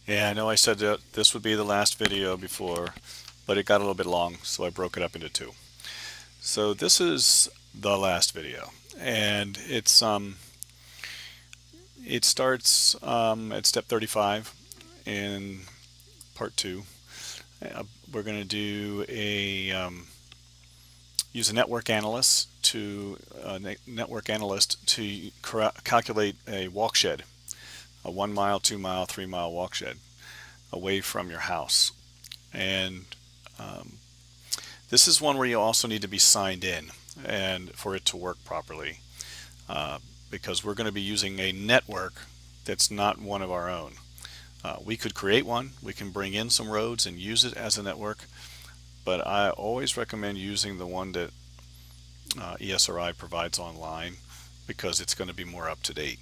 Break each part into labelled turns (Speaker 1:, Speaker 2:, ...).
Speaker 1: Yeah, I know I said that this would be the last video before, but it got a little bit long, so I broke it up into two. So this is the last video, and it starts at step 35 in part two. We're going to do a use a network analyst to calculate a walk shed, a 1 mile, 2 mile, 3 mile walk shed away from your house. And this is one where you also need to be signed in and for it to work properly, because we're going to be using a network that's not one of our own. We could create one, we can bring in some roads and use it as a network, but I always recommend using the one that ESRI provides online because it's going to be more up to date.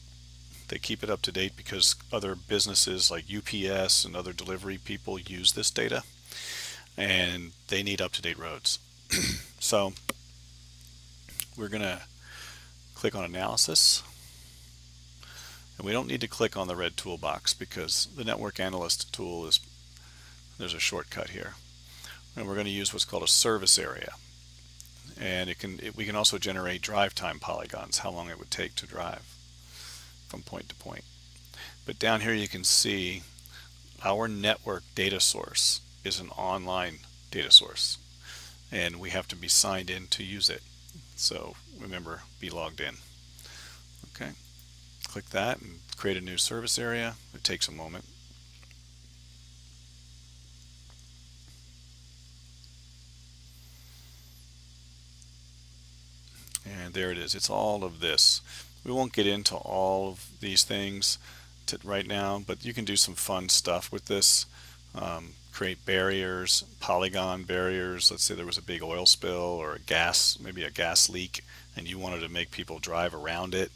Speaker 1: They keep it up to date because other businesses like UPS and other delivery people use this data and they need up to date roads. So we're going to click on analysis, and we don't need to click on the red toolbox because the network analyst tool is, there's a shortcut here, and we're going to use what's called a service area, and we can also generate drive time polygons, how long it would take to drive from point to point. But down here you can see our network data source is an online data source, and we have to be signed in to use it. So remember, be logged in. Okay, click that and create a new service area. It takes a moment. And there it is. It's all of this. We won't get into all of these things right now, but you can do some fun stuff with this. Create barriers, polygon barriers. Let's say there was a big oil spill or maybe a gas leak, and you wanted to make people drive around it.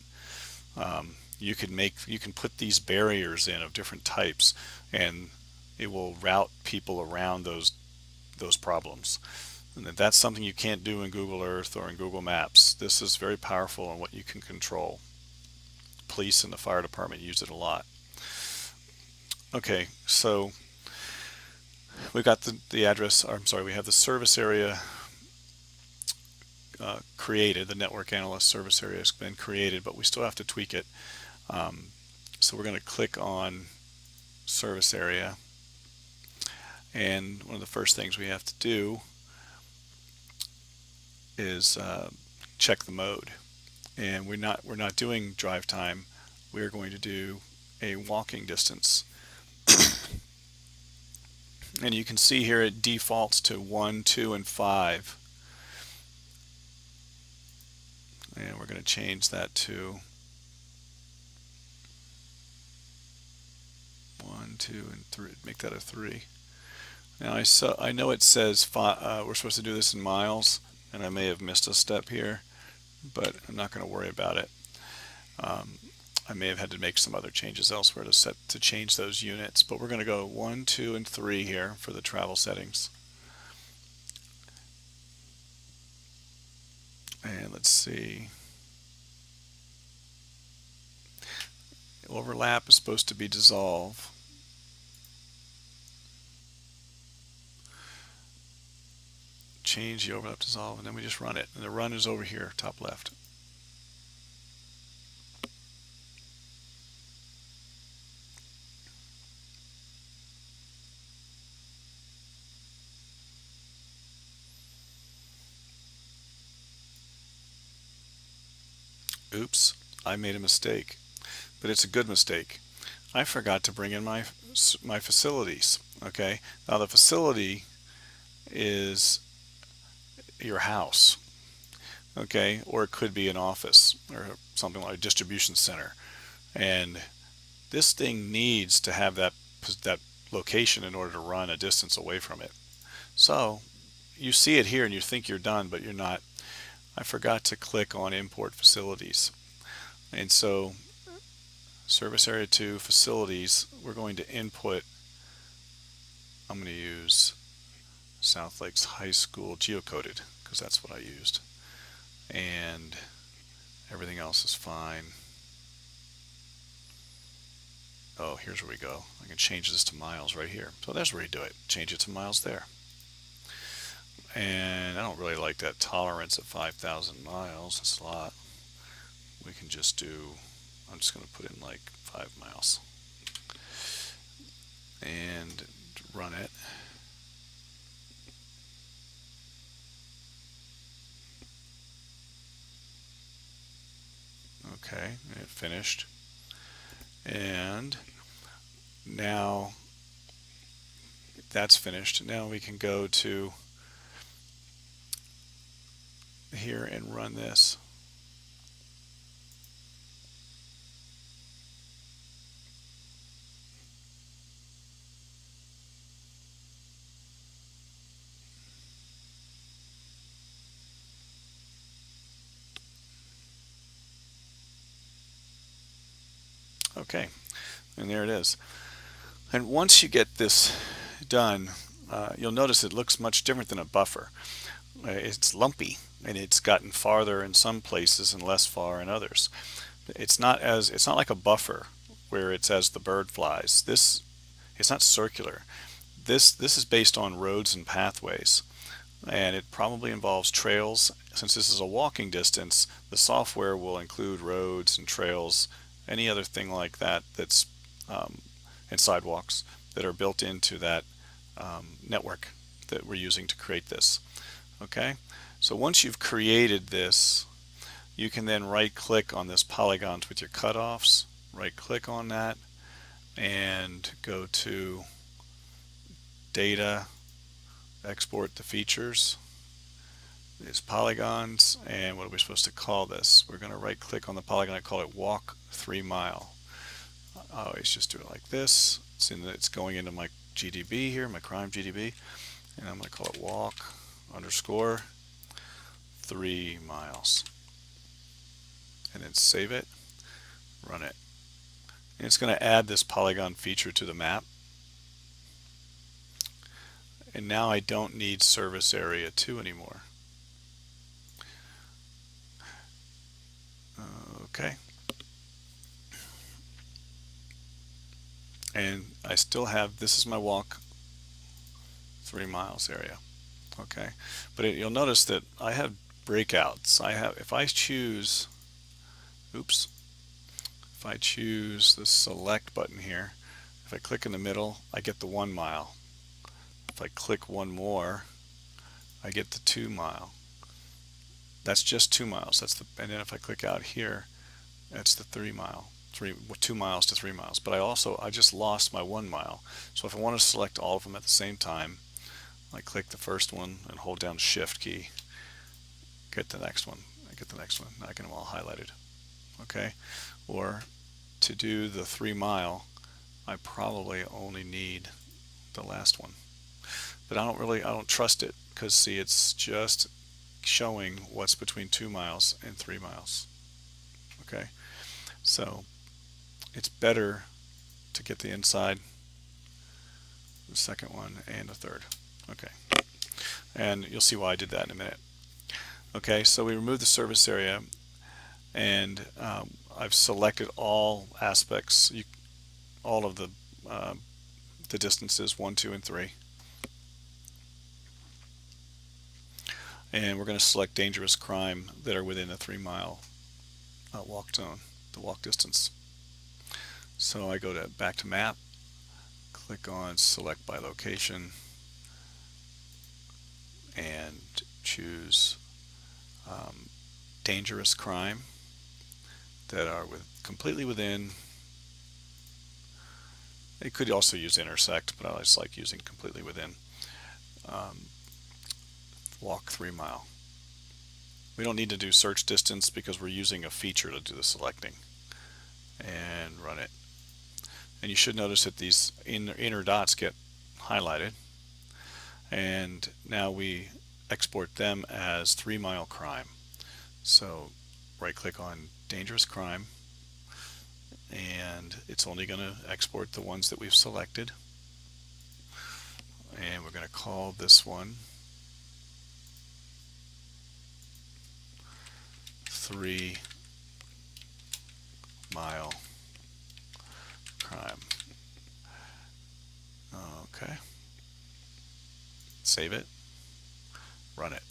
Speaker 1: You can put these barriers in of different types, and it will route people around those problems. And that's something you can't do in Google Earth or in Google Maps. This is very powerful in what you can control. Police and the fire department use it a lot. Okay, so we've got the address, or I'm sorry, we have the service area created. The network analyst service area has been created, but we still have to tweak it. So we're going to click on service area, and one of the first things we have to do is check the mode. And we're not doing drive time. We're going to do a walking distance. And you can see here it defaults to 1, 2, and 5. And we're going to change that to 1, 2, and 3. Make that a 3. Now I know it says we're supposed to do this in miles, and I may have missed a step here, but I'm not going to worry about it. I may have had to make some other changes elsewhere to change those units, but we're going to go 1, 2, and 3 here for the travel settings. And let's see. Overlap is supposed to be dissolve. Change the overlap dissolve, and then we just run it. And the run is over here, top left. Oops, I made a mistake, but it's a good mistake. I forgot to bring in my facilities. Okay, now the facility is your house. Okay, or it could be an office or something like a distribution center, and this thing needs to have that location in order to run a distance away from it. So you see it here and you think you're done, but you're not. I forgot to click on import facilities, and so service area 2 facilities, we're going to input, I'm going to use South Lakes High School geocoded because that's what I used, and everything else is fine. oh, here's where we go. I can change this to miles right here. So there's where you do it. Change it to miles there. And I don't really like that tolerance of 5,000 miles. That's a lot. We can just do, I'm just going to put in like 5 miles. And run it. Okay, it finished. And now that's finished. Now we can go to here and run this. Okay, and there it is. And once you get this done, you'll notice it looks much different than a buffer. It's lumpy, and it's gotten farther in some places and less far in others. It's not like a buffer where it's as the bird flies. It's not circular. This is based on roads and pathways, and it probably involves trails. Since this is a walking distance, the software will include roads and trails, any other thing like that that's and sidewalks that are built into that network that we're using to create this. Okay, so once you've created this, you can then right click on this polygons with your cutoffs, right click on that, and go to data, export the features, these polygons, and what are we supposed to call this? We're going to right click on the polygon and call it walk 3 mile. I always just do it like this. It's going into my GDB here, my crime GDB, and I'm going to call it walk underscore 3 miles, and then save it, run it, and it's going to add this polygon feature to the map. And now I don't need service area 2 anymore. Okay, and I still have, this is my walk 3 miles area. Okay, but you'll notice that I have breakouts. If I choose, oops, if I choose the select button here, if I click in the middle, I get the 1 mile. If I click one more, I get the 2 mile. That's just 2 miles. And then if I click out here, that's the 3 mile. 2 miles to 3 miles. But I just lost my 1 mile. So if I want to select all of them at the same time, I click the first one and hold down the Shift key. Get the next one. I get the next one. I get them all highlighted. Okay. Or to do the 3 mile, I probably only need the last one. But I don't trust it, because see, it's just showing what's between 2 miles and 3 miles. Okay, so it's better to get the inside, the second one, and the third. Okay, and you'll see why I did that in a minute. Okay, so we removed the service area, and I've selected all aspects, all of the distances 1, 2, and 3. And we're going to select dangerous crime that are within a 3 mile walk zone, the walk distance. So I go back to map, click on select by location, and choose dangerous crime that are completely within. You could also use intersect, but I just like using completely within. Walk 3 mile. We don't need to do search distance because we're using a feature to do the selecting. And run it. And you should notice that these inner dots get highlighted. And now we export them as 3 mile crime. So right click on dangerous crime, and it's only going to export the ones that we've selected. And we're going to call this one 3 mile crime. Okay, save it, run it.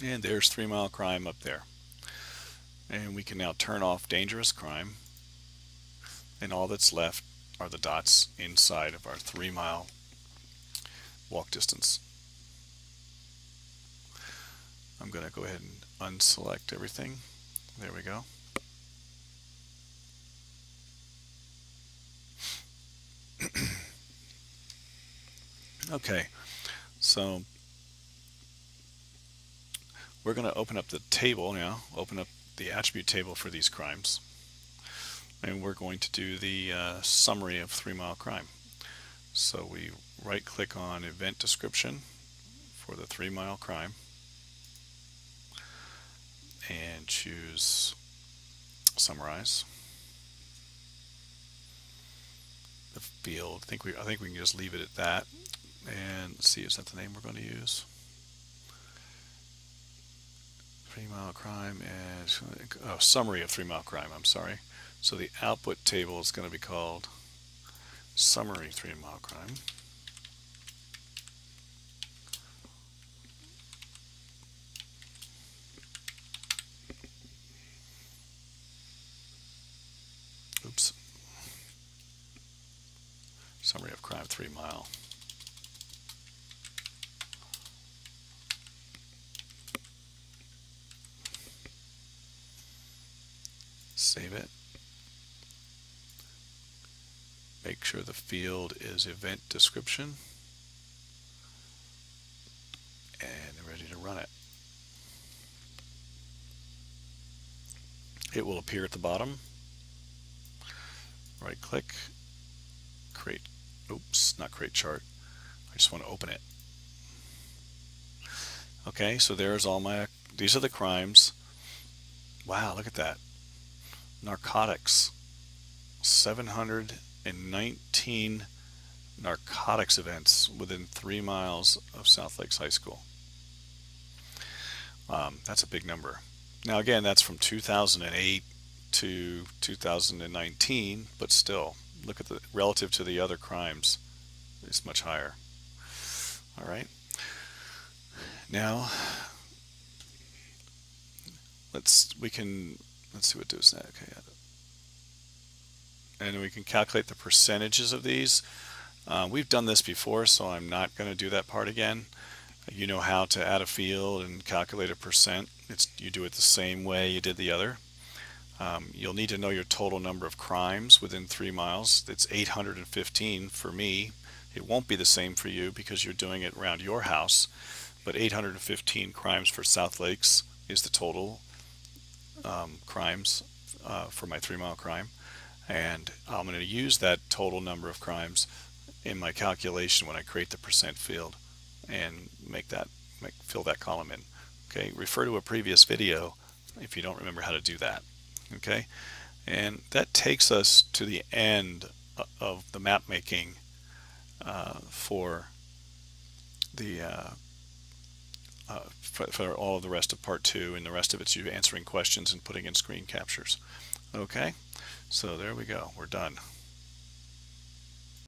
Speaker 1: And there's 3 Mile Crime up there. And we can now turn off dangerous crime, and all that's left are the dots inside of our 3 mile walk distance. I'm going to go ahead and unselect everything. There we go. Okay, so we're going to open up the table now, open up the attribute table for these crimes, and we're going to do the summary of 3 Mile Crime. So we right click on event description for the 3 Mile Crime and choose summarize. The field, I think we can just leave it at that, and let's see, is that the name we're going to use? 3 Mile Crime and summary of 3 Mile Crime, I'm sorry. So the output table is going to be called summary 3 Mile Crime. Oops. Summary of crime 3 Mile. Save it. Make sure the field is event description, and ready to run it. It will appear at the bottom. Right click, create, oops, not create chart. I just want to open it. Okay, so there's all these are the crimes. Wow, look at that. Narcotics. 719 narcotics events within 3 miles of South Lakes High School. That's a big number. Now again, that's from 2008 to 2019, but still, look at the relative to the other crimes, it's much higher. All right. Now let's see what it does now. Okay. And we can calculate the percentages of these. We've done this before, so I'm not going to do that part again. You know how to add a field and calculate a percent. You do it the same way you did the other. You'll need to know your total number of crimes within 3 miles. It's 815 for me. It won't be the same for you because you're doing it around your house, but 815 crimes for South Lakes is the total crimes for my 3 Mile Crime. And I'm going to use that total number of crimes in my calculation when I create the percent field and fill that column in. Okay, refer to a previous video if you don't remember how to do that. Okay, and that takes us to the end of the map making for all of the rest of part 2, and the rest of it's you answering questions and putting in screen captures. Okay, so there we go, we're done.